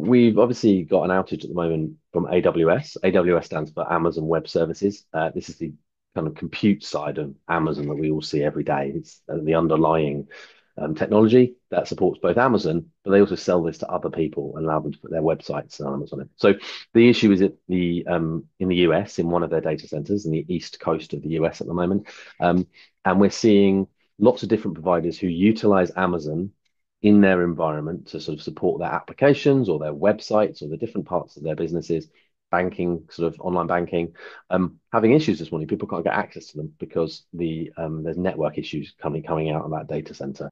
We've obviously got an outage at the moment from AWS. AWS stands for Amazon Web Services. This is the kind of compute side of Amazon that we all see every day. It's the underlying technology that supports both Amazon, but they also sell this to other people and allow them to put their websites and Amazon on it. So the issue is in the US, in one of their data centers in the east coast of the US at the moment, and we're seeing lots of different providers who utilize Amazon in their environment to sort of support their applications or their websites or the different parts of their businesses, banking, sort of online banking, having issues this morning. People can't get access to them because there's network issues coming out of that data center.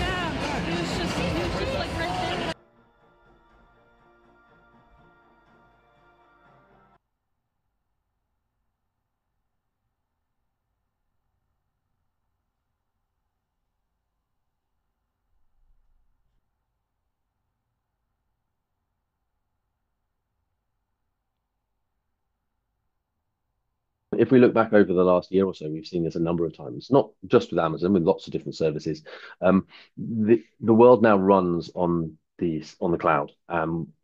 Yeah, it was just like right there. If we look back over the last year or so, we've seen this a number of times, not just with Amazon, with lots of different services. The world now runs on the cloud.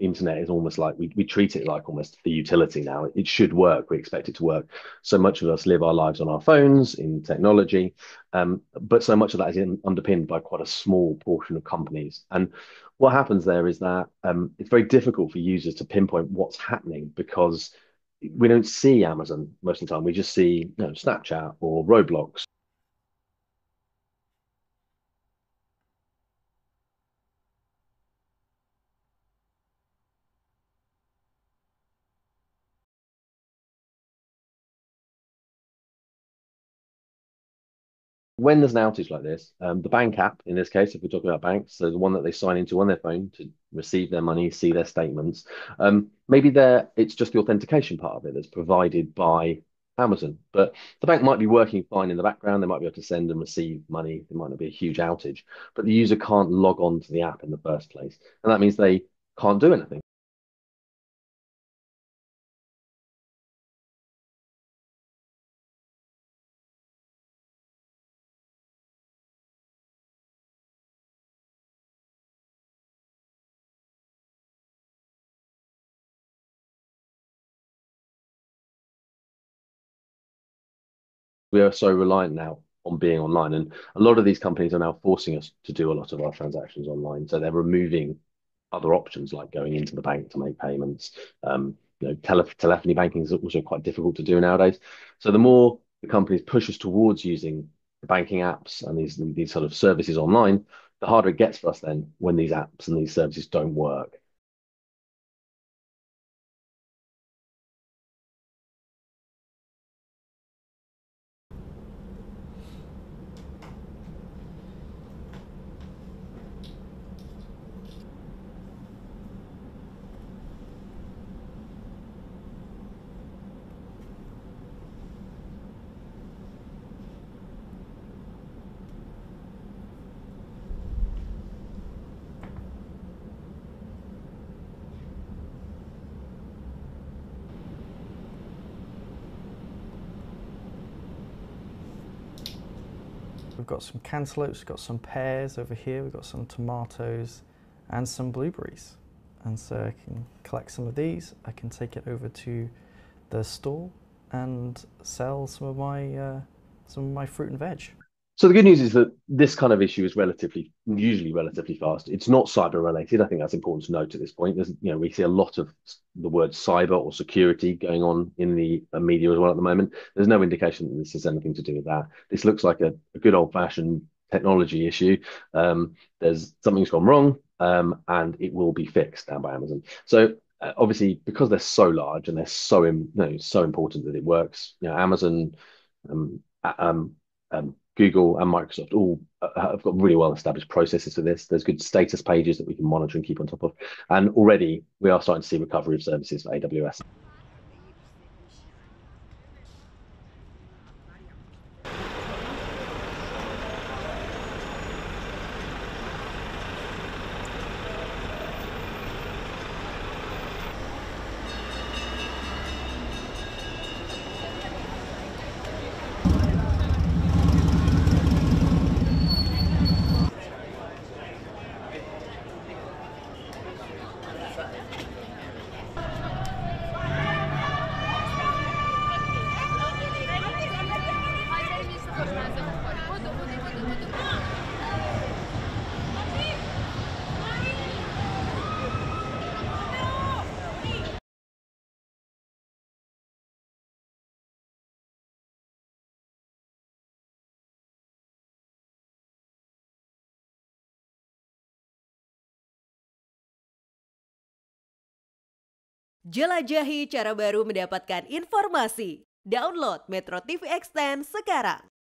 Internet is almost like we treat it like almost the utility now. It should work. We expect it to work. So much of us live our lives on our phones in technology, but so much of that is underpinned by quite a small portion of companies. And what happens there is that it's very difficult for users to pinpoint what's happening because we don't see Amazon most of the time. We just see, Snapchat or Roblox. When there's an outage like this, the bank app, in this case, if we're talking about banks, so the one that they sign into on their phone to receive their money, see their statements, maybe it's just the authentication part of it that's provided by Amazon. But the bank might be working fine in the background. They might be able to send and receive money. There might not be a huge outage, but the user can't log on to the app in the first place. And that means they can't do anything. We are so reliant now on being online, and a lot of these companies are now forcing us to do a lot of our transactions online. So they're removing other options like going into the bank to make payments. Telephony banking is also quite difficult to do nowadays. So the more the companies push us towards using the banking apps and these sort of services online, the harder it gets for us then when these apps and these services don't work. We've got some cantaloupes, we've got some pears over here, we've got some tomatoes and some blueberries. And so I can collect some of these, I can take it over to the stall and sell some of my fruit and veg. So the good news is that this kind of issue is usually relatively fast. It's not cyber related. I think that's important to note at this point. We see a lot of the word cyber or security going on in the media as well at the moment. There's no indication that this has anything to do with that. This looks like a good old fashioned technology issue. There's something's gone wrong, and it will be fixed down by Amazon. So obviously, because they're so large and they're so so important that it works. Amazon, Google, and Microsoft all have got really well established processes for this. There's good status pages that we can monitor and keep on top of, and already we are starting to see recovery of services for AWS. Jelajahi cara baru mendapatkan informasi. Download Metro TV Extend sekarang.